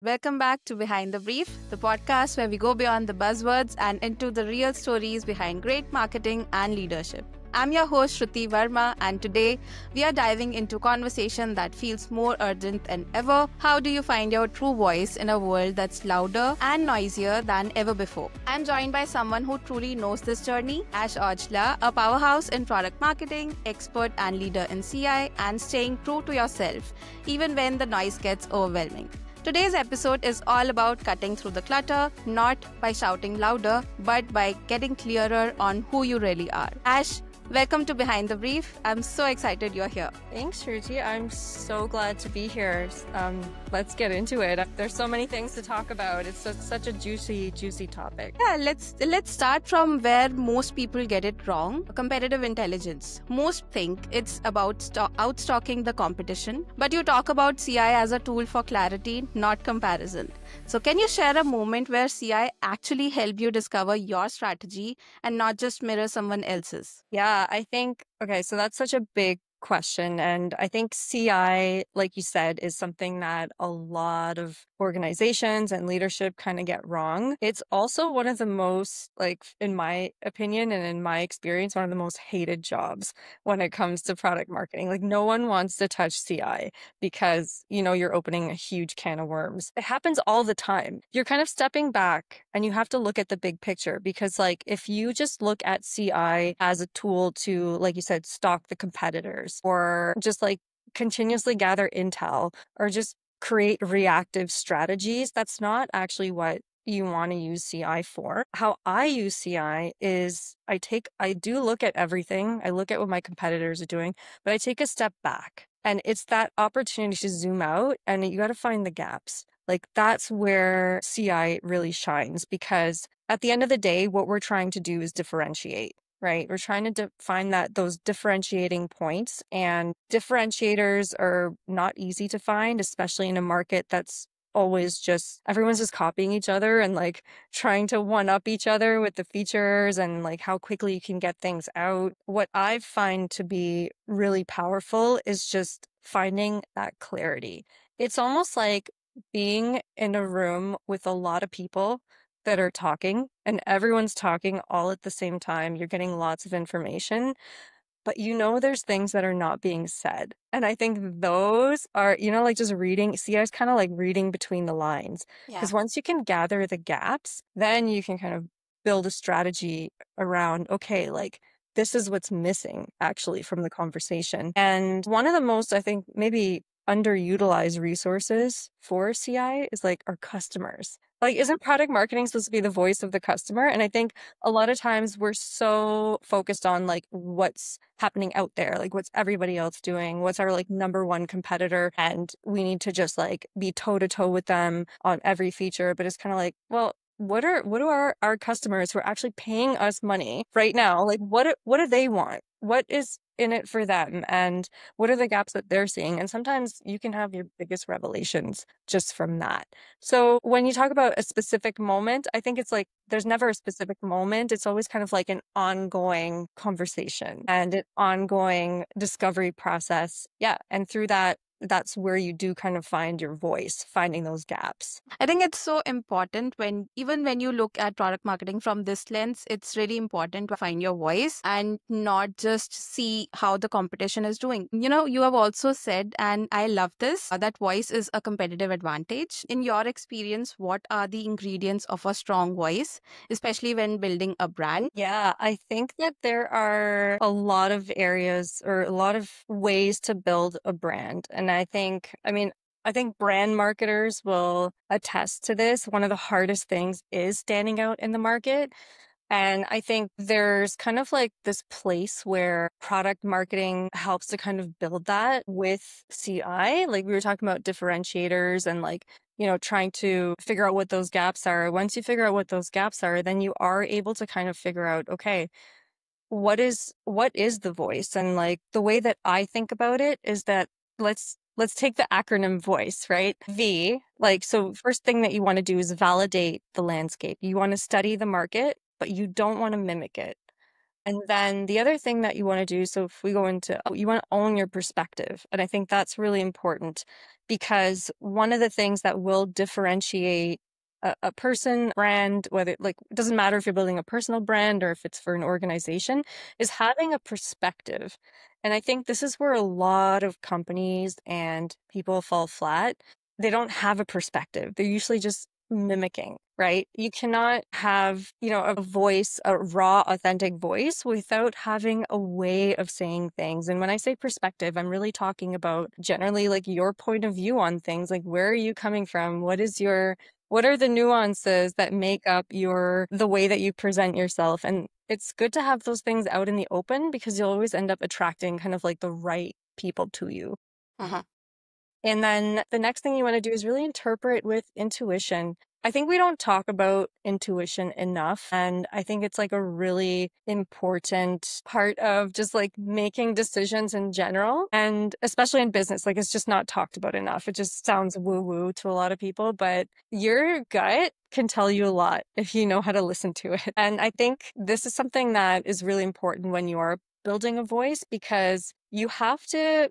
Welcome back to Behind the Brief, the podcast where we go beyond the buzzwords and into the real stories behind great marketing and leadership. I'm your host Shruti Verma, and today we are diving into a conversation that feels more urgent than ever. How do you find your true voice in a world that's louder and noisier than ever before? I'm joined by someone who truly knows this journey, Ash Aujla, a powerhouse in product marketing, expert and leader in CI, and staying true to yourself, even when the noise gets overwhelming. Today's episode is all about cutting through the clutter, not by shouting louder, but by getting clearer on who you really are. Ash, welcome to Behind the Brief. I'm so excited you're here. Thanks, Shruti. I'm so glad to be here. Let's get into it. There's so many things to talk about. It's such a juicy topic. Yeah, let's start from where most people get it wrong. Competitive intelligence. Most think it's about outstocking the competition, but you talk about CI as a tool for clarity, not comparison. So can you share a moment where CI actually helped you discover your strategy and not just mirror someone else's? Yeah, I think, okay, so that's such a big question. And I think CI, like you said, is something that a lot of organizations and leadership kind of get wrong. It's also one of the most, like, in my opinion and in my experience, one of the most hated jobs when it comes to product marketing. Like, no one wants to touch CI because, you're opening a huge can of worms. It happens all the time. You're kind of stepping back and you have to look at the big picture because, like, if you just look at CI as a tool to, like you said, stalk the competitors or just like continuously gather intel or just create reactive strategies, that's not actually what you want to use CI for. How I use CI is I do look at everything. I look at what my competitors are doing, but I take a step back. And it's that opportunity to zoom out and you got to find the gaps. Like that's where CI really shines because at the end of the day, what we're trying to do is differentiate. Right. We're trying to find those differentiating points, and differentiators are not easy to find, especially in a market that's always everyone's just copying each other and like trying to one up each other with the features and like how quickly you can get things out. What I find to be really powerful is just finding that clarity. It's almost like being in a room with a lot of people that are talking and everyone's talking all at the same time. You're getting lots of information, but there's things that are not being said. And I think those are, like just reading, CI is kind of like reading between the lines. Because once you can gather the gaps, then you can kind of build a strategy around, okay, like this is what's missing actually from the conversation. And one of the most, I think, maybe underutilized resources for CI is like our customers. Like, isn't product marketing supposed to be the voice of the customer? And I think a lot of times we're so focused on like what's happening out there, like what's everybody else doing, what's our like number one competitor, and we need to just like be toe to toe with them on every feature. But it's kind of like, well, what do our customers who are actually paying us money right now, like what do they want? What is in it for them? And what are the gaps that they're seeing? And sometimes you can have your biggest revelations just from that. So when you talk about a specific moment, I think it's like there's never a specific moment. It's always kind of like an ongoing conversation and an ongoing discovery process. Yeah. And through that's where you do kind of find your voice, finding those gaps. I think it's so important even when you look at product marketing from this lens, it's really important to find your voice and not just see how the competition is doing. You have also said, and I love this, that voice is a competitive advantage. In your experience, what are the ingredients of a strong voice, especially when building a brand? Yeah, I think that there are a lot of areas or a lot of ways to build a brand. And I think brand marketers will attest to this. One of the hardest things is standing out in the market. And I think there's kind of like this place where product marketing helps to kind of build that with CI. Like we were talking about differentiators and like, trying to figure out what those gaps are. Once you figure out what those gaps are, then you are able to kind of figure out, okay, what is the voice? And like the way that I think about it is that let's take the acronym voice, right? V, like, so first thing that you want to do is validate the landscape. You want to study the market, but you don't want to mimic it. And then the other thing that you want to do, so if we go into, you want to own your perspective. And I think that's really important because one of the things that will differentiate a person, brand, whether like, it doesn't matter if you're building a personal brand or if it's for an organization, is having a perspective. And I think this is where a lot of companies and people fall flat. They don't have a perspective. They're usually just mimicking, right? You cannot have, a voice, a raw, authentic voice without having a way of saying things. And when I say perspective, I'm really talking about generally like your point of view on things. Like, where are you coming from? What are the nuances that make up the way that you present yourself? And it's good to have those things out in the open because you'll always end up attracting kind of like the right people to you. Uh-huh. And then the next thing you want to do is really interpret with intuition. I think we don't talk about intuition enough. And I think it's like a really important part of just like making decisions in general. And especially in business, like it's just not talked about enough. It just sounds woo woo to a lot of people, but your gut can tell you a lot if you know how to listen to it. And I think this is something that is really important when you are building a voice because you have to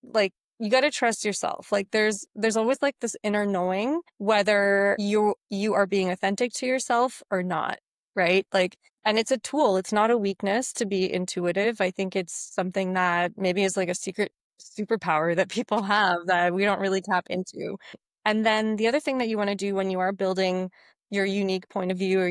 like you got to trust yourself. Like there's always like this inner knowing whether you are being authentic to yourself or not, right? Like, and it's a tool. It's not a weakness to be intuitive. I think it's something that maybe is like a secret superpower that people have that we don't really tap into. And then the other thing that you want to do when you are building your unique point of view or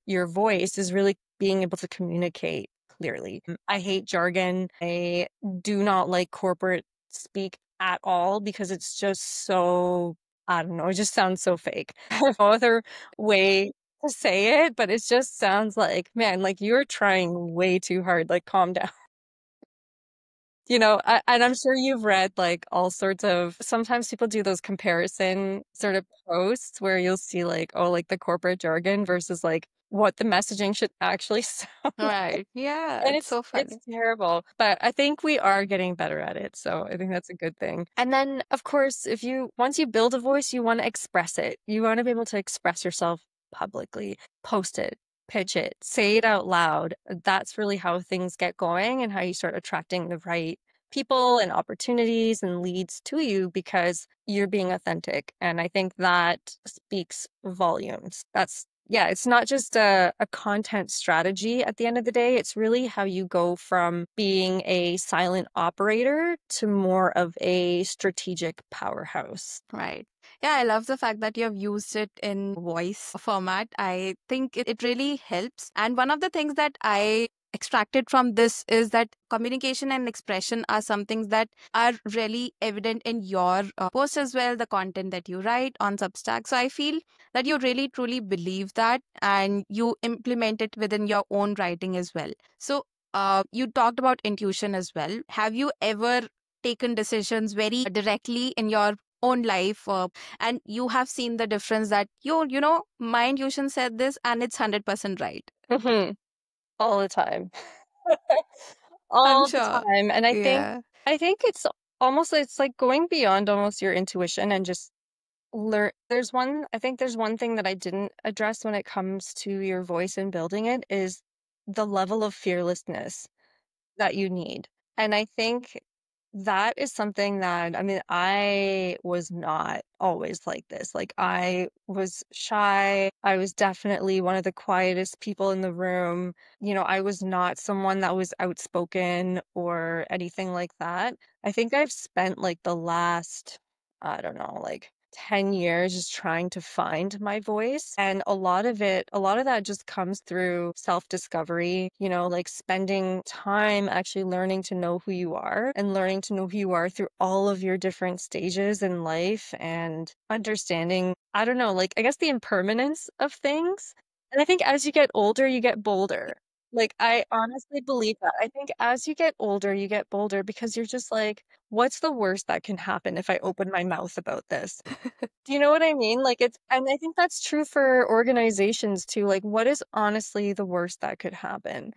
your voice is really being able to communicate clearly. I hate jargon. I do not like corporate speak at all because it's just so, I don't know, it just sounds so fake. No other way to say it, but it just sounds like, man, like you're trying way too hard, like calm down. And I'm sure you've read like all sorts of, sometimes people do those comparison sort of posts where you'll see like, oh, like the corporate jargon versus like what the messaging should actually sound. Right. Yeah, And it's so it's funny. terrible, but I think we are getting better at it. So I think that's a good thing. And then, of course, once you build a voice, you want to express it. You want to be able to express yourself publicly, post it, pitch it, say it out loud. That's really how things get going and how you start attracting the right people and opportunities and leads to you because you're being authentic. And I think that speaks volumes. Yeah, it's not just a content strategy at the end of the day. It's really how you go from being a silent operator to more of a strategic powerhouse. Right. Yeah, I love the fact that you have used it in voice format. I think it really helps. And one of the things that I extracted from this is that communication and expression are some things that are really evident in your post as well, the content that you write on Substack. So I feel that you really truly believe that and you implement it within your own writing as well. So you talked about intuition as well. Have you ever taken decisions very directly in your own life and you have seen the difference that my intuition said this and it's 100% right? Hmm. All the time. I'm All the sure. time. And Yeah. I think it's like going beyond almost your intuition and just learn. I think there's one thing that I didn't address when it comes to your voice and building it is the level of fearlessness that you need. And I think that is something that, I mean, I was not always like this. Like, I was shy. I was definitely one of the quietest people in the room. I was not someone that was outspoken or anything like that. I think I've spent like the last, I don't know, like 10 years just trying to find my voice. And a lot of that just comes through self-discovery, like spending time actually learning to know who you are and learning to know who you are through all of your different stages in life and understanding, I don't know, like I guess the impermanence of things. And I think as you get older, you get bolder. Like, I honestly believe that. I think as you get older, you get bolder because you're just like, what's the worst that can happen if I open my mouth about this? Do you know what I mean? Like and I think that's true for organizations too. Like, what is honestly the worst that could happen?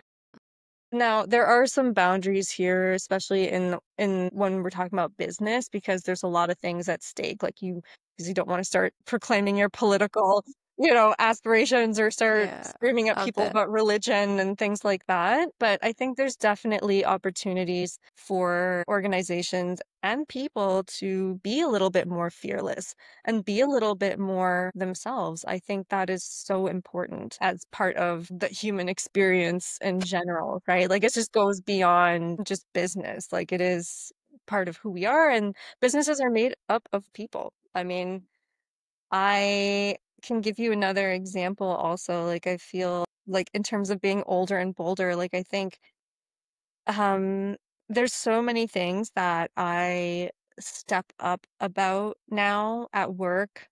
Now, there are some boundaries here, especially in when we're talking about business, because there's a lot of things at stake. Like because you don't want to start proclaiming your political aspirations or start Yeah, screaming at out people there. about religion and things like that. But I think there's definitely opportunities for organizations and people to be a little bit more fearless and be a little bit more themselves. I think that is so important as part of the human experience in general, right? Like it just goes beyond just business. Like it is part of who we are, and businesses are made up of people. I mean, I can give you another example also. Like I feel like in terms of being older and bolder, like I think um there's so many things that I step up about now at work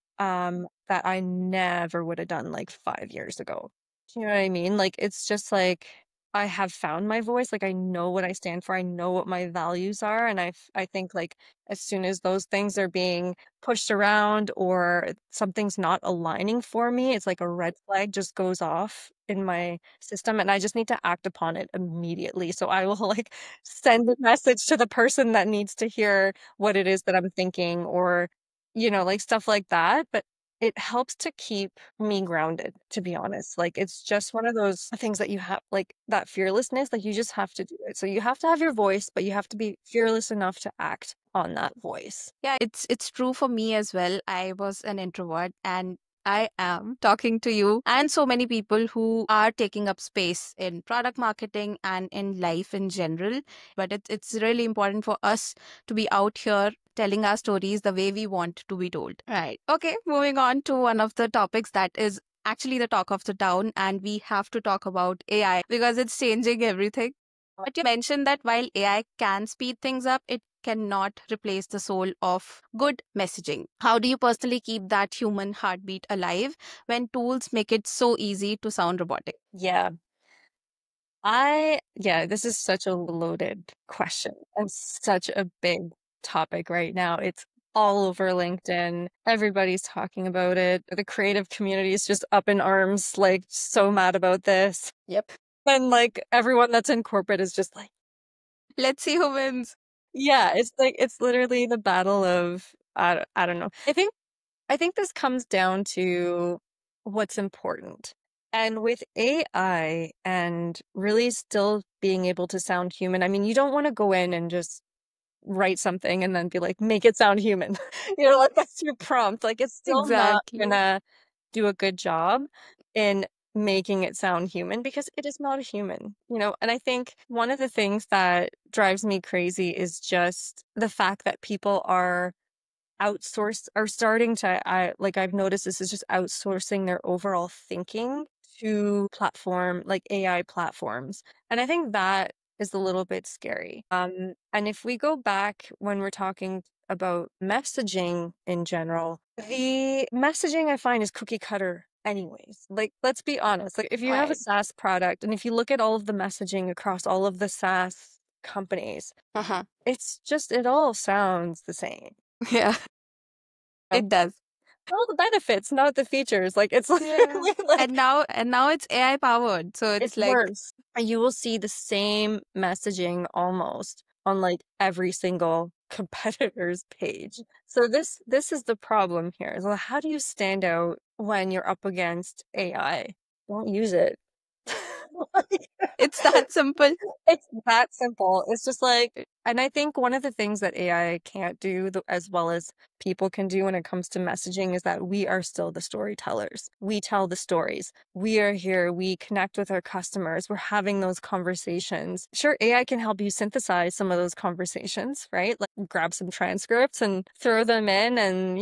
that I never would have done like 5 years ago. Do you know what I mean? Like it's just like I have found my voice, like I know what I stand for, I know what my values are, and I think like as soon as those things are being pushed around or something's not aligning for me, it's like a red flag just goes off in my system and I just need to act upon it immediately. So I will like send a message to the person that needs to hear what it is that I'm thinking or, like stuff like that. But it helps to keep me grounded, to be honest. Like it's just one of those things that you have, like that fearlessness, like you just have to do it. So you have to have your voice, but you have to be fearless enough to act on that voice. Yeah, it's true for me as well. I was an introvert and I am talking to you and so many people who are taking up space in product marketing and in life in general. But it's really important for us to be out here telling our stories the way we want to be told. Right. Okay, moving on to one of the topics that is actually the talk of the town, and we have to talk about AI because it's changing everything. But you mentioned that while AI can speed things up, it cannot replace the soul of good messaging. How do you personally keep that human heartbeat alive when tools make it so easy to sound robotic? Yeah. Yeah, this is such a loaded question and such a big topic right now. It's all over LinkedIn. Everybody's talking about it. The creative community is just up in arms, like so mad about this. Yep. And like everyone that's in corporate is just like, Let's see who wins. yeah, it's like it's literally the battle of I don't know. I think this comes down to what's important. And with AI and really still being able to sound human, I mean, you don't want to go in and just write something and then be like, make it sound human. Like that's your prompt. Like it's still not Exactly. gonna do a good job in making it sound human because it is not a human. And I think one of the things that drives me crazy is just the fact that people are starting to like I've noticed this is just outsourcing their overall thinking to like AI platforms. And I think that is a little bit scary. And if we go back when we're talking about messaging in general, the messaging I find is cookie cutter anyways. Like let's be honest, like if you have a Right. SaaS product and if you look at all of the messaging across all of the SaaS companies, Uh-huh. it all sounds the same. Yeah, it does. All the benefits, not the features. Like it's Yeah. literally like And now it's AI powered. So it's it's like worse. And you will see the same messaging almost on like every single competitor's page. So this is the problem here. So how do you stand out when you're up against AI? Don't use it. Like, it's that simple. it's that simple. It's just like, and I think one of the things that AI can't do as well as people can do when it comes to messaging is that we are still the storytellers. We tell the stories. We are here. We connect with our customers. We're having those conversations. Sure, AI can help you synthesize some of those conversations, right? Like grab some transcripts and throw them in and,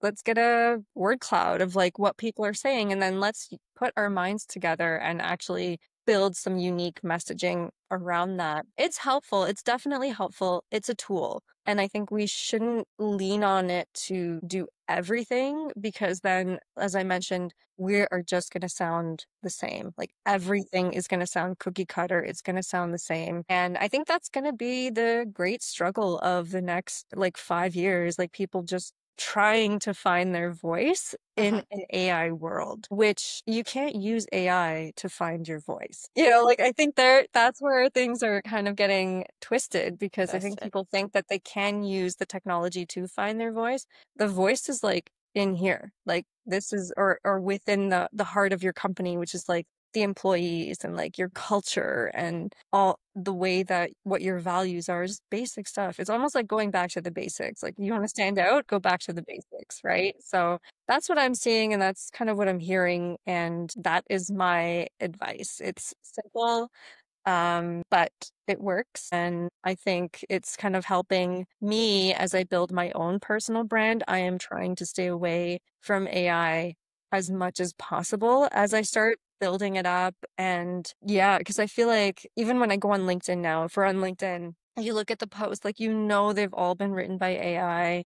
let's get a word cloud of like what people are saying and then let's put our minds together and actually build some unique messaging around that. It's helpful. It's definitely helpful. It's a tool. And I think we shouldn't lean on it to do everything because then, as I mentioned, we are just going to sound the same. Like everything is going to sound cookie cutter. It's going to sound the same. And I think that's going to be the great struggle of the next like 5 years, like people just trying to find their voice in Uh-huh. an AI world, which you can't use AI to find your voice. Like I think that's where things are kind of getting twisted because I That's think it. people think that they can use the technology to find their voice. The voice is like in here. Like this is or within the heart of your company, which is like the employees and like your culture and all the way that what your values are, is basic stuff. It's almost like going back to the basics. Like you want to stand out, go back to the basics, right? So that's what I'm seeing and that's kind of what I'm hearing. And that is my advice. It's simple, but it works. And I think it's kind of helping me as I build my own personal brand. I am trying to stay away from AI as much as possible as I start building it up. And yeah, because I feel like even when I go on LinkedIn now, if we're on LinkedIn, you look at the post, like, they've all been written by AI.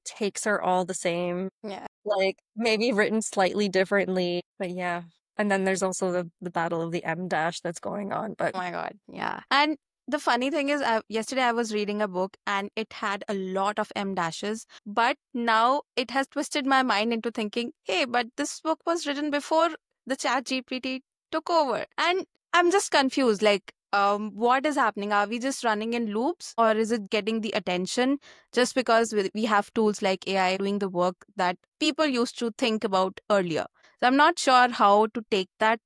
Takes are all the same, Yeah. like maybe written slightly differently, but yeah. And then there's also the battle of the M dash that's going on. But Oh my God. Yeah. And the funny thing is, yesterday I was reading a book and it had a lot of M dashes, but now it has twisted my mind into thinking, hey, but this book was written before the chat GPT took over. And I'm just confused. Like, what is happening? Are we just running in loops or is it getting the attention just because we have tools like AI doing the work that people used to think about earlier? So I'm not sure how to take that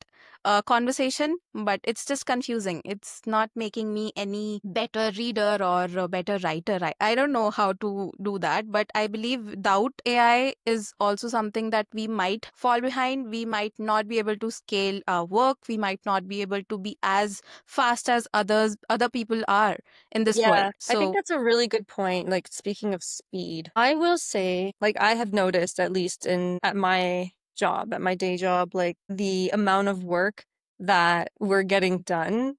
conversation, but it's just confusing. It's not making me any better reader or a better writer. I don't know how to do that, but I believe without AI is also something that we might fall behind. We might not be able to scale our work. We might not be able to be as fast as other people are in this world. yeah, I think So that's a really good point. Like speaking of speed, I will say, like I have noticed at least at my job, at my day job, like the amount of work that we're getting done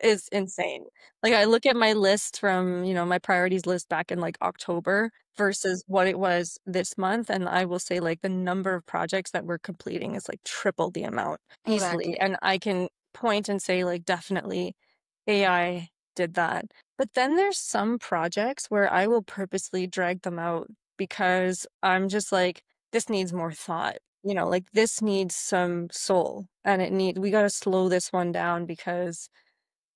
is insane. Like I look at my list from, my priorities list back in like October versus what it was this month. And I will say like the number of projects that we're completing is like triple the amount easily. exactly. And I can point and say like definitely AI did that. But then there's some projects where I will purposely drag them out because I'm just like, this needs more thought. Like this needs some soul and we got to slow this one down because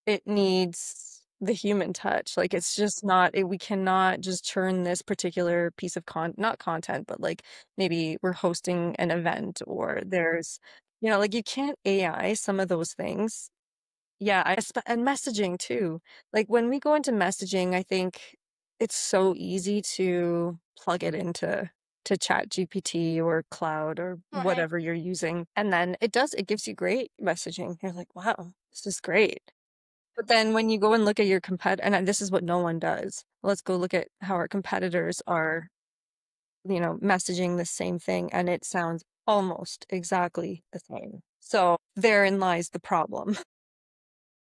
it needs the human touch. Like it's just we cannot just turn this particular piece of not content, but like maybe we're hosting an event or there's, like you can't AI some of those things. Yeah, and messaging too. Like when we go into messaging, I think it's so easy to plug it into Chat GPT or Cloud or Right. whatever you're using. And then it gives you great messaging. You're like, wow, this is great. But then when you go and look at your and this is what no one does. Let's go look at how our competitors are, messaging the same thing and it sounds almost exactly the same. So therein lies the problem.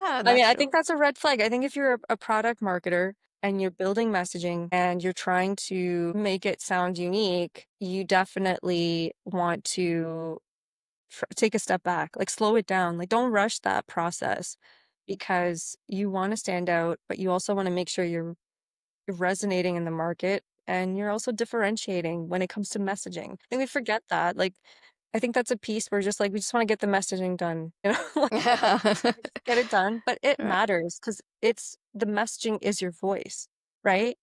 Yeah, I mean, that's I true. think that's a red flag. I think if you're a product marketer and you're building messaging and you're trying to make it sound unique, you definitely want to take a step back, like slow it down. Like don't rush that process because you want to stand out, but you also want to make sure you're resonating in the market and you're also differentiating when it comes to messaging. I think we forget that. Like, I think that's a piece where just like we just want to get the messaging done, Yeah. just get it done. But it Right. matters because the messaging is your voice, right?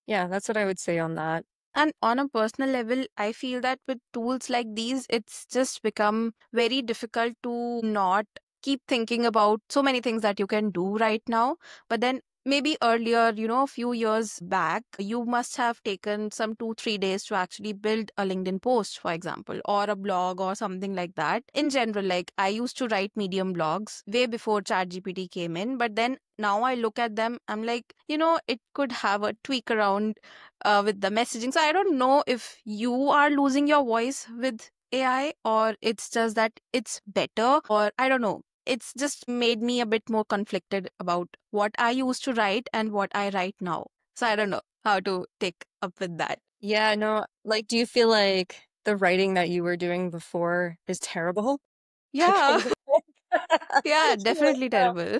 Yeah, that's what I would say on that. And on a personal level, I feel that with tools like these, it's just become very difficult to not keep thinking about so many things that you can do right now. But then maybe earlier, a few years back, you must have taken some 2, 3 days to actually build a LinkedIn post, for example, or a blog or something like that. In general, like I used to write Medium blogs way before ChatGPT came in, but then now I look at them, I'm like, it could have a tweak around with the messaging. So I don't know if you are losing your voice with AI or it's just that it's better, or I don't know. It's just made me a bit more conflicted about what I used to write and what I write now. So I don't know how to take up with that. Yeah, no, like, do you feel like the writing that you were doing before is terrible? Yeah. Kind of Yeah, You're like, definitely no. terrible.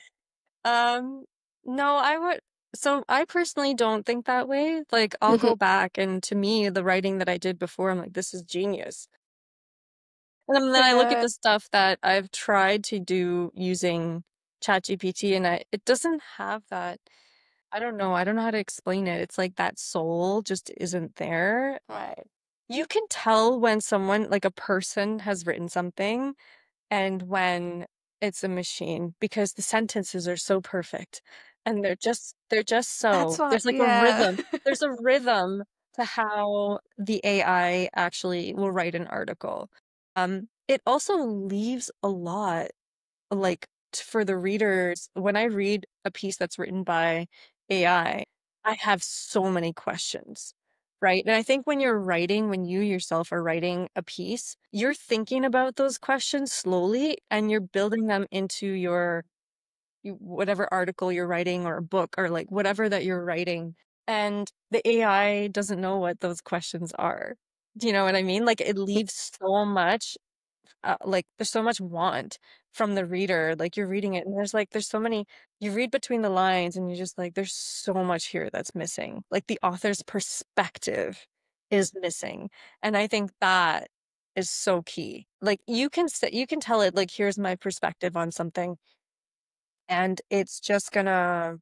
Um, no, so I personally don't think that way. Like, I'll go back and to me, the writing that I did before, I'm like, this is genius. And then I look at Yeah. the stuff that I've tried to do using ChatGPT and it doesn't have that. I don't know. I don't know how to explain it. It's like that soul just isn't there. Right. You can tell when someone, like a person, has written something and when it's a machine because the sentences are so perfect and they're just That's so what, there's like a yeah. rhythm. There's a rhythm to how the AI actually will write an article. It also leaves a lot like for the readers. When I read a piece that's written by I have so many questions, right? And I think when you're writing, when you yourself are writing a piece, you're thinking about those questions slowly and you're building them into whatever article you're writing or a book or like whatever that you're writing. And the AI doesn't know what those questions are. Do you know what I mean? Like it leaves so much like there's so much want from the reader. Like you're reading it and there's so many, you read between the lines and you're just like, there's so much here that's missing. Like the author's perspective is missing. And I think that is so key. Like you can tell it like, here's my perspective on something and it's just gonna,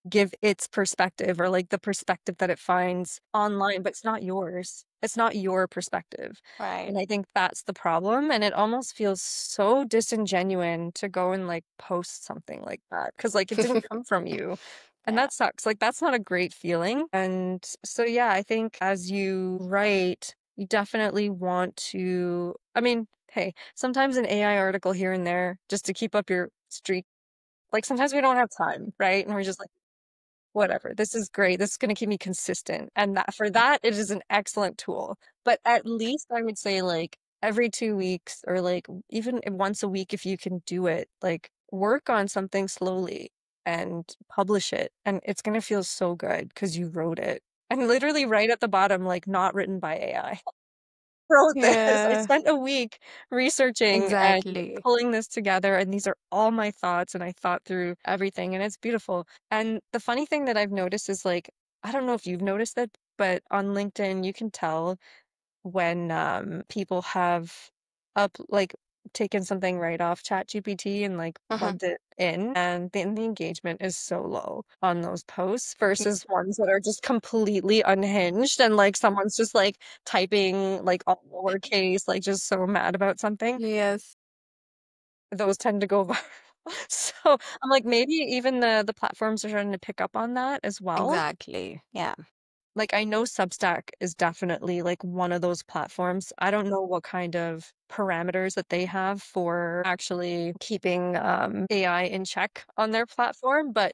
give its perspective or like the perspective that it finds online, but it's not yours. It's not your perspective. Right. And I think that's the problem. And it almost feels so disingenuine to go and like post something like that because like it didn't come from you. And Yeah. that sucks. Like that's not a great feeling. And so, yeah, I think as you write, you definitely want to, I mean, hey, sometimes an AI article here and there just to keep up your streak like sometimes we don't have time, right? And we're just like, whatever, this is great. This is going to keep me consistent. And that for that, it is an excellent tool. But at least I would say like every 2 weeks or like even once a week, if you can do it, like work on something slowly and publish it. And it's going to feel so good because you wrote it. And literally right at the bottom, like not written by AI wrote this. I Yeah, spent a week researching and exactly. pulling this together, and these are all my thoughts, and I thought through everything, and it's beautiful. And the funny thing that I've noticed is like, I don't know if you've noticed it, but on LinkedIn, you can tell when people have like taken something right off ChatGPT and like Mhm. plugged it in, and the engagement is so low on those posts versus ones that are just completely unhinged and like someone's just like typing like all lowercase, like just so mad about something. Yes, Those tend to go viral. So I'm like, maybe even the platforms are starting to pick up on that as well. exactly. Yeah. Like I know Substack is definitely like one of those platforms. I don't know what kind of parameters that they have for actually keeping AI in check on their platform, but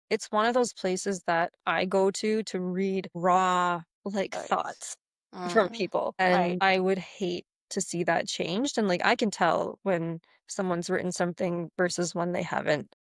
it's one of those places that I go to read raw like Right. thoughts from Mm, people. right. And I would hate to see that changed. And like I can tell when someone's written something versus when they haven't.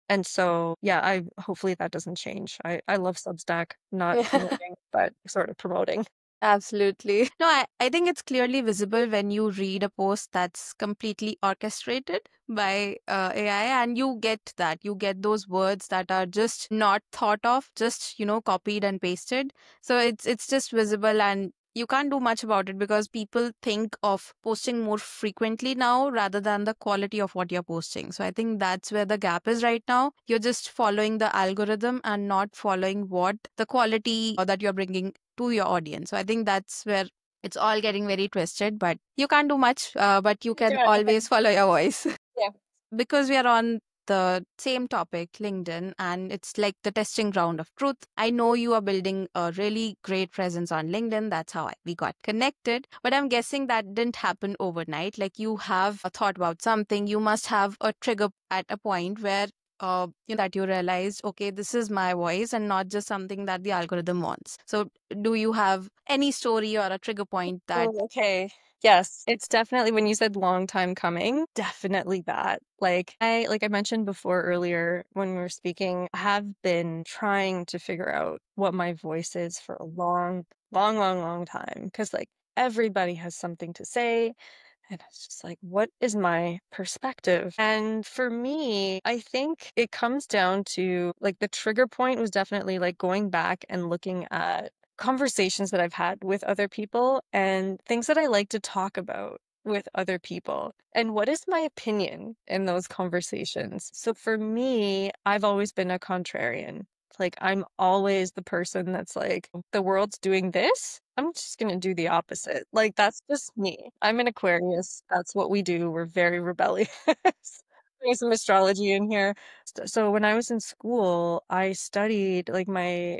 And so, yeah, I hopefully that doesn't change. I love Substack, not promoting, but sort of promoting. Absolutely. No, I think it's clearly visible when you read a post that's completely orchestrated by AI and you get that. You get those words that are just not thought of, just, copied and pasted. So it's just visible and you can't do much about it because people think of posting more frequently now rather than the quality of what you're posting. So I think that's where the gap is right now. You're just following the algorithm and not following what the quality that you're bringing to your audience. So I think that's where it's all getting very twisted, but you can't do much, but you Can't do can anything. always follow your voice. Yeah. Because we are on the same topic, LinkedIn, and it's like the testing ground of truth. I know you are building a really great presence on LinkedIn. That's how we got connected. But I'm guessing that didn't happen overnight. Like you have a thought about something, you must have a trigger at a point where that you realized, okay, this is my voice and not just something that the algorithm wants. So, do you have any story or a trigger point that? Oh, okay. Yes, it's definitely when you said long time coming, definitely that. Like I mentioned before earlier when we were speaking, I have been trying to figure out what my voice is for a long, long, long, long time. Because like everybody has something to say. And it's just like, what is my perspective? And for me, I think it comes down to like the trigger point was definitely like going back and looking at conversations that I've had with other people and things that I like to talk about with other people. And what is my opinion in those conversations? So for me, I've always been a contrarian. Like I'm always the person that's like, the world's doing this I'm just going to do the opposite. Like, that's just me. I'm an Aquarius. That's what we do. We're very rebellious. There's some astrology in here. So when I was in school, I studied like my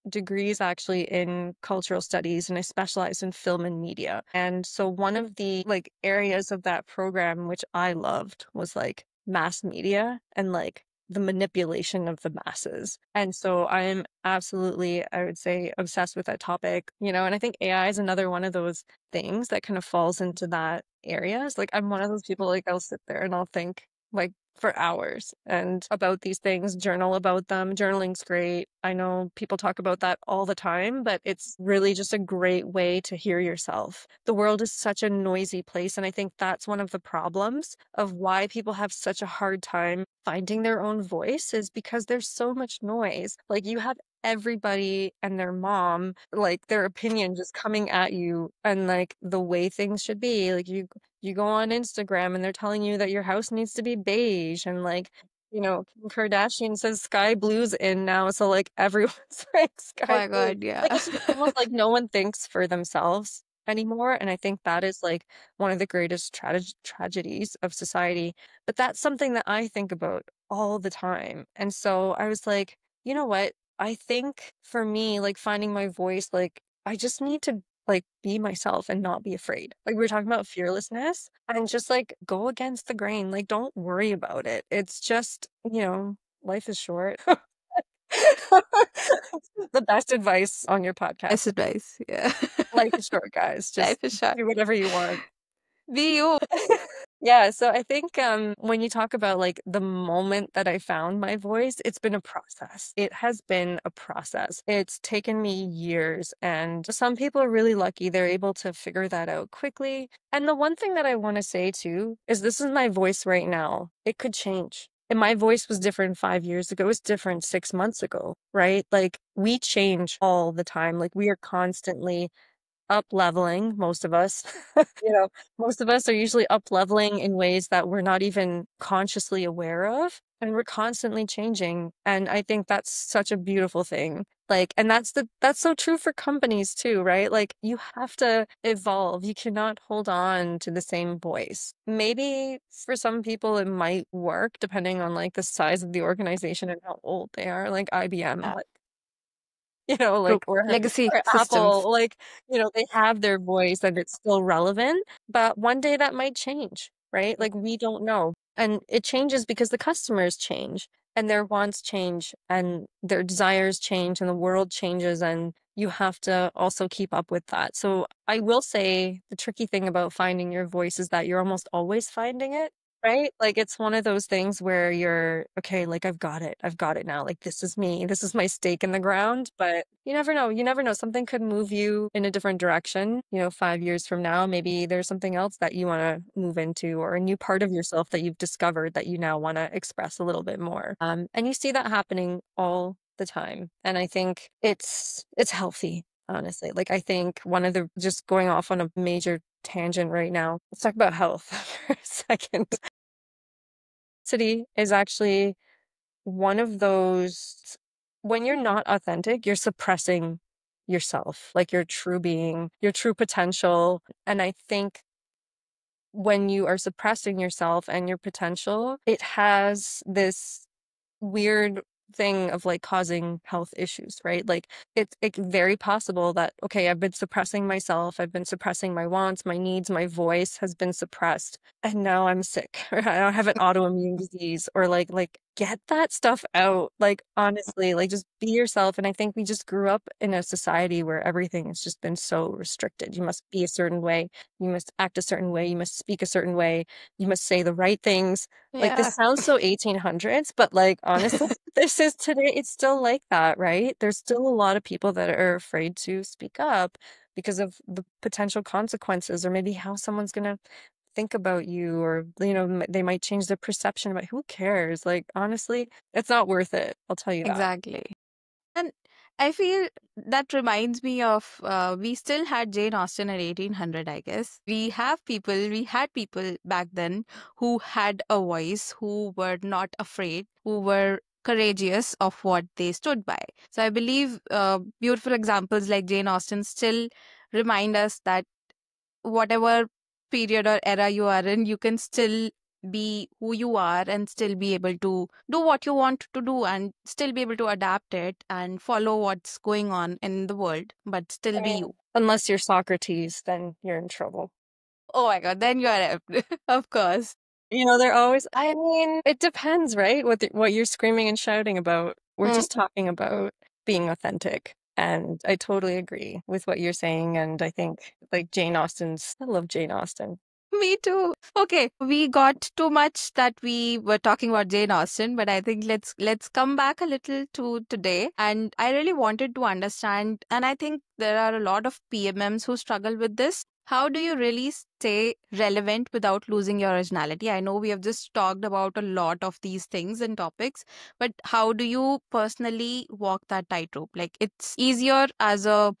degrees actually in cultural studies, and I specialized in film and media. And so one of the like areas of that program which I loved was like mass media and like the manipulation of the masses. And so I'm absolutely, I would say, obsessed with that topic, and I think AI is another one of those things that kind of falls into that areas. Like I'm one of those people, like I'll sit there and I'll think like for hours and about these things, journal about them. Journaling's great. I know people talk about that all the time, but it's really just a great way to hear yourself. The world is such a noisy place, and I think that's one of the problems of why people have such a hard time finding their own voice is because there's so much noise. Like you have everybody and their mom, like their opinion just coming at you and like the way things should be. Like you go on Instagram and they're telling you that your house needs to be beige and like, Kim Kardashian says sky blue's in now, so like everyone's like Oh sky my blue. God, yeah. Like it's just almost like no one thinks for themselves anymore. And I think that is like one of the greatest tragedies of society. But that's something that I think about all the time. And so I was like, you know what? I think for me, like finding my voice, like I just need to like be myself and not be afraid. Like we were talking about fearlessness and just like go against the grain. Like don't worry about it. It's just, life is short. The best advice on your podcast. Best advice. Yeah. Life is short, guys. Life Just is short. do whatever you want. Be you. Yeah, so I think when you talk about like the moment that I found my voice, it's been a process. It has been a process. It's taken me years, and some people are really lucky. They're able to figure that out quickly. And the one thing that I want to say too is this is my voice right now. It could change. And my voice was different 5 years ago. It's different 6 months ago, right? Like we change all the time. Like we are constantly up leveling, most of us. you know, most of us are usually up leveling in ways that we're not even consciously aware of. And we're constantly changing. And I think that's such a beautiful thing. Like, and that's so true for companies too, right? Like you have to evolve. You cannot hold on to the same voice. Maybe for some people it might work depending on like the size of the organization and how old they are, like IBM, Yeah. True. like Legacy or systems. Apple, like, they have their voice and it's still relevant, but one day that might change, right? Like we don't know. And it changes because the customers change and their wants change and their desires change and the world changes and you have to also keep up with that. So I will say the tricky thing about finding your voice is that you're almost always finding it. Right? Like it's one of those things where you're okay, like I've got it. I've got it now. Like this is me. This is my stake in the ground. But you never know. You never know. Something could move you in a different direction. 5 years from now, maybe there's something else that you want to move into or a new part of yourself that you've discovered that you now want to express a little bit more. And you see that happening all the time. And I think it's healthy, honestly. Like I think one of the just going off on a major tangent right now. Let's talk about health for a second. City is actually one of those when you're not authentic, you're suppressing yourself, like your true being, your true potential. And I think when you are suppressing yourself and your potential, it has this weird thing of like causing health issues, right? Like it's very possible that, okay, I've been suppressing myself, I've been suppressing my wants, my needs, my voice has been suppressed, and now I'm sick, or I have an autoimmune disease, or like get that stuff out. Like honestly, like just be yourself. And I think we just grew up in a society where everything has just been so restricted. You must be a certain way, you must act a certain way, you must speak a certain way, you must say the right things. Like Yeah. this sounds so 1800s, but like honestly, this is today, it's still like that, right? There's still a lot of people that are afraid to speak up because of the potential consequences or maybe how someone's going to think about you or they might change their perception about who cares. Like honestly, it's not worth it. I'll tell you that. Exactly. And I feel that reminds me of we still had Jane Austen at 1800, I guess. We had people back then who had a voice, who were not afraid, who were courageous of what they stood by. So I believe beautiful examples like Jane Austen still remind us that whatever period or era you are in, you can still be who you are and still be able to do what you want to do and still be able to adapt it and follow what's going on in the world, but still I be you. mean, unless you're Socrates, then you're in trouble. Oh my God, then you are, of course. They're always, I mean, it depends, right? What you're screaming and shouting about. We're Mm. just talking about being authentic. And I totally agree with what you're saying. And I think like I love Jane Austen. Me too. Okay, we got too much that we were talking about Jane Austen, but I think let's come back a little to today. And I really wanted to understand, and I think there are a lot of PMMs who struggle with this. How do you really stay relevant without losing your originality? I know we have just talked about a lot of these things and topics, but how do you personally walk that tightrope? Like it's easier as a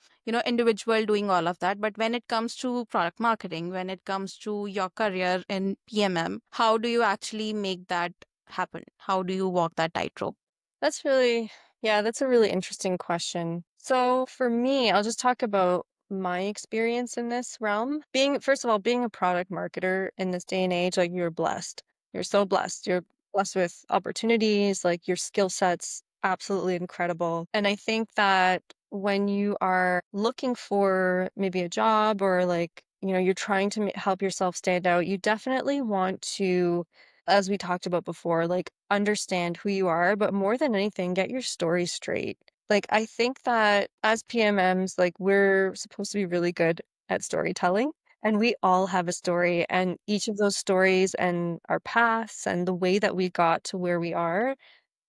individual doing all of that, but when it comes to product marketing, when it comes to your career in PMM, how do you actually make that happen? How do you walk that tightrope? That's really, yeah, that's a really interesting question. So for me, I'll just talk about my experience in this realm. First of all, being a product marketer in this day and age, like you're blessed. You're so blessed. You're blessed with opportunities, like your skill set's absolutely incredible. And I think that when you are looking for maybe a job or like, you're trying to help yourself stand out, you definitely want to, as we talked about before, like understand who you are, but more than anything, get your story straight. Like, I think that as PMMs, like, we're supposed to be really good at storytelling, and we all have a story, and each of those stories and our paths and the way that we got to where we are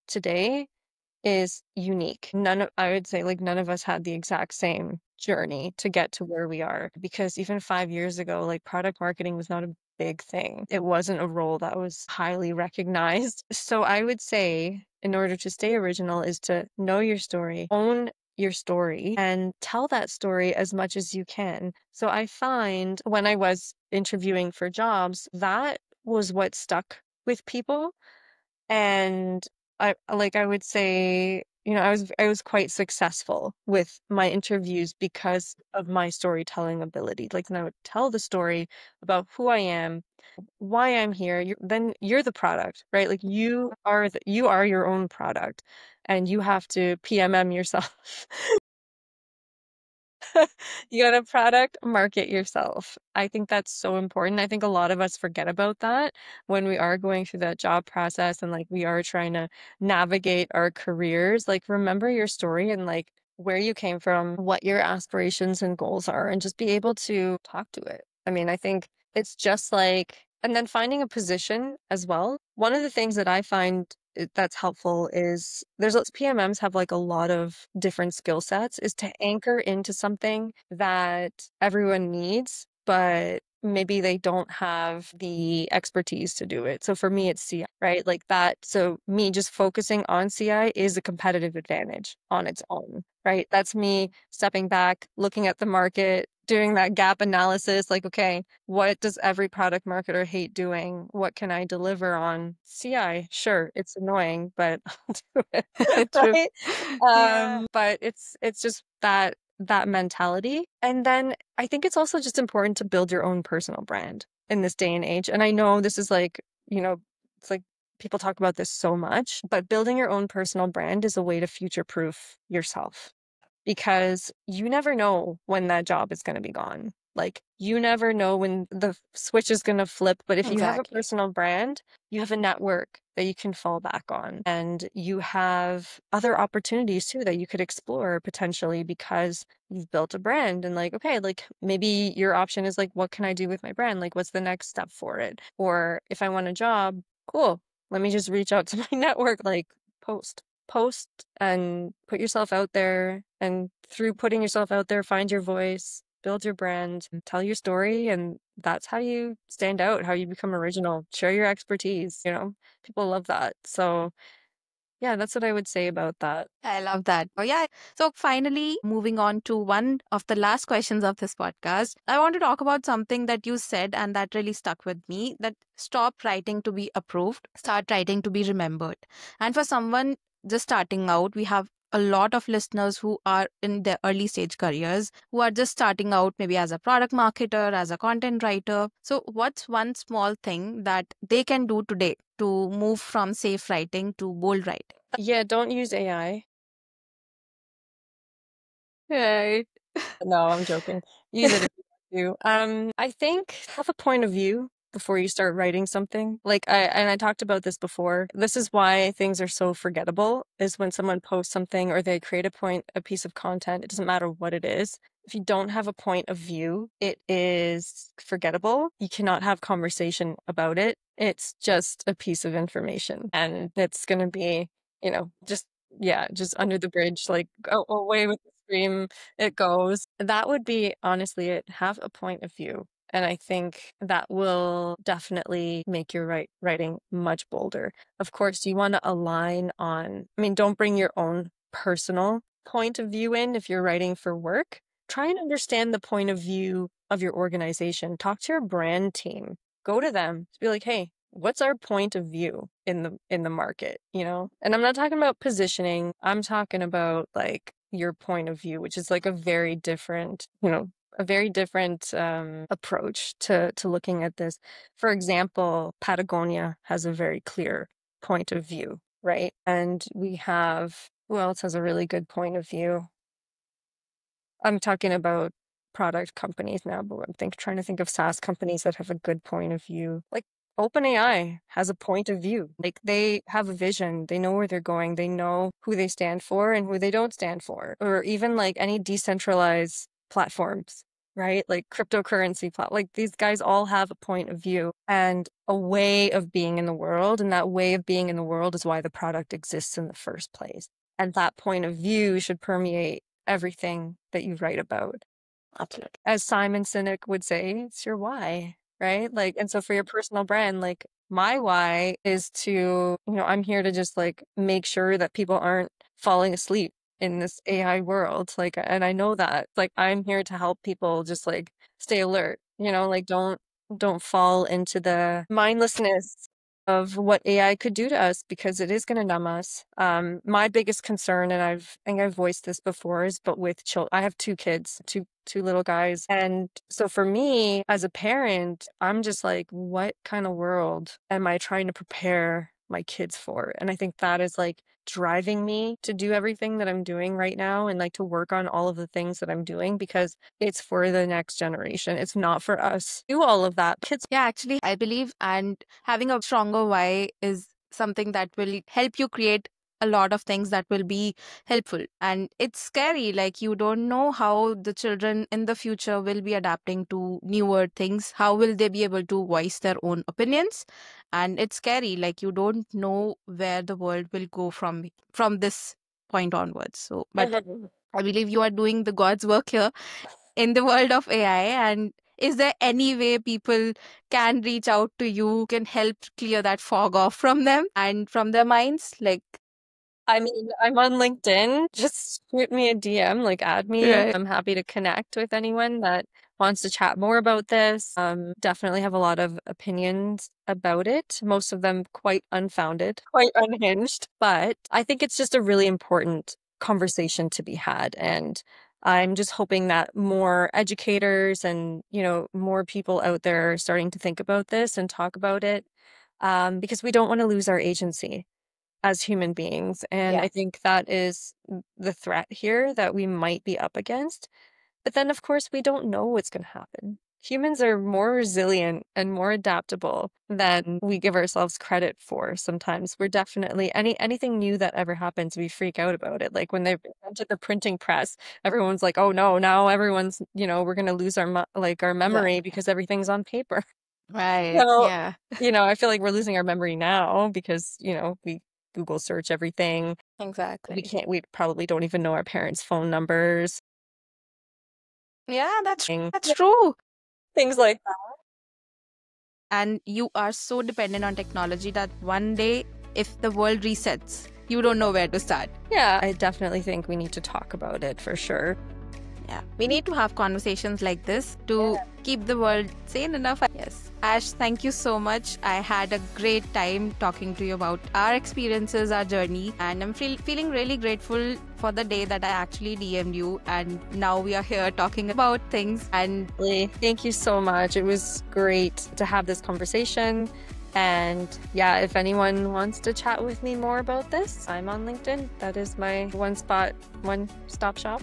today is unique. I would say like none of us had the exact same journey to get to where we are because even 5 years ago, like product marketing was not a big thing. It wasn't a role that was highly recognized. So I would say in order to stay original is to know your story, own your story and tell that story as much as you can. So I find when I was interviewing for jobs, that was what stuck with people and I would say, I was quite successful with my interviews because of my storytelling ability. Like, and I would tell the story about who I am, why I'm here. Then you're the product, right? Like you are your own product, and you have to PMM yourself. You got a product, market yourself. I think that's so important. I think a lot of us forget about that when we are going through that job process and like we are trying to navigate our careers. Like remember your story and like where you came from, what your aspirations and goals are, and just be able to talk to it. I mean, I think it's just like, and then finding a position as well. One of the things that I find that's helpful is PMMs have like a lot of different skill sets is to anchor into something that everyone needs, but maybe they don't have the expertise to do it. So for me, it's CI, right? Like that. So me just focusing on CI is a competitive advantage on its own, right? That's me stepping back, looking at the market, doing that gap analysis, like, okay, what does every product marketer hate doing? What can I deliver on CI? Sure, it's annoying, but I'll do it, True. right? Yeah. But it's just that mentality. And then I think it's also just important to build your own personal brand in this day and age. And I know this is like, it's like people talk about this so much, but building your own personal brand is a way to future-proof yourself because you never know when that job is going to be gone. Like, you never know when the switch is going to flip. But if you have a Exactly. personal brand, you have a network that you can fall back on. And you have other opportunities too that you could explore potentially because you've built a brand. And like, okay, like maybe your option is like, what can I do with my brand? Like, what's the next step for it? Or if I want a job, cool. Let me just reach out to my network, like post and put yourself out there. And through putting yourself out there, find your voice, build your brand, and tell your story. And that's how you stand out, how you become original, share your expertise. People love that. So, yeah, that's what I would say about that. I love that. Oh, yeah. So, finally, moving on to one of the last questions of this podcast, I want to talk about something that you said and that really stuck with me, that stop writing to be approved, start writing to be remembered. And for someone just starting out, we have a lot of listeners who are in their early stage careers, who are just starting out maybe as a product marketer, as a content writer. So, what's one small thing that they can do today to move from safe writing to bold writing? Yeah, don't use AI. Right. No, I'm joking. Use it if you want to. I think have a point of view before you start writing something. I talked about this before. This is why things are so forgettable, is when someone posts something or they create a piece of content, it doesn't matter what it is. If you don't have a point of view, it is forgettable. You cannot have conversation about it. It's just a piece of information and it's going to be, just under the bridge, like go away with the stream it goes. That would be honestly it. Have a point of view. And I think that will definitely make your writing much bolder. Of course, you want to align don't bring your own personal point of view in if you're writing for work. Try and understand the point of view of your organization. Talk to your brand team. Go to them. Be like, hey, what's our point of view in the market, And I'm not talking about positioning. I'm talking about like your point of view, which is like a very different approach to looking at this. For example, Patagonia has a very clear point of view, right? And we have, who else has a really good point of view? I'm talking about product companies now, but trying to think of SaaS companies that have a good point of view. Like OpenAI has a point of view. Like they have a vision. They know where they're going. They know who they stand for and who they don't stand for. Or even like any decentralized platforms, right? Like cryptocurrency like these guys all have a point of view and a way of being in the world. And that way of being in the world is why the product exists in the first place. And that point of view should permeate everything that you write about. Absolutely. As Simon Sinek would say, it's your why, right? Like, and so for your personal brand, like my why is to, I'm here to just like make sure that people aren't falling asleep in this AI world. Like, and I know that like, I'm here to help people just like stay alert, like don't fall into the mindlessness of what AI could do to us because it is going to numb us. My biggest concern, and I've voiced this before, is but with children. I have two kids, two little guys, and so for me as a parent, I'm just like, what kind of world am I trying to prepare my kids for? And I think that is like driving me to do everything that I'm doing right now and like to work on all of the things that I'm doing because it's for the next generation. It's not for us to do all of that. Kids. Yeah, actually, I believe, and having a stronger why is something that will help you create a lot of things that will be helpful. And it's scary, like you don't know how the children in the future will be adapting to newer things. How will they be able to voice their own opinions? And it's scary, like you don't know where the world will go from this point onwards. So, but I believe you are doing the God's work here in the world of AI. And is there any way people can reach out to you, can help clear that fog off from them and from their minds? Like, I mean, I'm on LinkedIn. Just shoot me a DM, like add me. Right. I'm happy to connect with anyone that wants to chat more about this. Definitely have a lot of opinions about it. Most of them quite unfounded, quite unhinged. But I think it's just a really important conversation to be had. And I'm just hoping that more educators and, more people out there are starting to think about this and talk about it because we don't want to lose our agency as human beings. And I think that is the threat here that we might be up against. But then, of course, we don't know what's going to happen. Humans are more resilient and more adaptable than we give ourselves credit for sometimes. We're definitely, anything new that ever happens, we freak out about it. Like when they invented the printing press, everyone's like, oh no, now everyone's, we're going to lose our memory because everything's on paper. Right. So, Yeah. I feel like we're losing our memory now because, we Google search everything. Exactly. We probably don't even know our parents' phone numbers. Yeah, that's true. Things like that. And you are so dependent on technology that one day, if the world resets, you don't know where to start. Yeah, I definitely think we need to talk about it for sure. Yeah, we need to have conversations like this to keep the world sane enough. Yes. Ash, thank you so much. I had a great time talking to you about our experiences, our journey, and I'm feeling really grateful for the day that I actually DM'd you, and now we are here talking about things. And thank you so much. It was great to have this conversation. And yeah, if anyone wants to chat with me more about this, I'm on LinkedIn. That is my one-stop shop.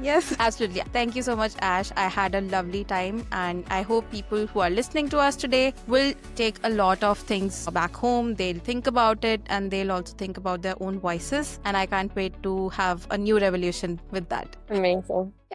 Yes, absolutely. Thank you so much, Ash. I had a lovely time, and I hope people who are listening to us today will take a lot of things back home. They'll think about it, and they'll also think about their own voices. And I can't wait to have a new revolution with that. Amazing.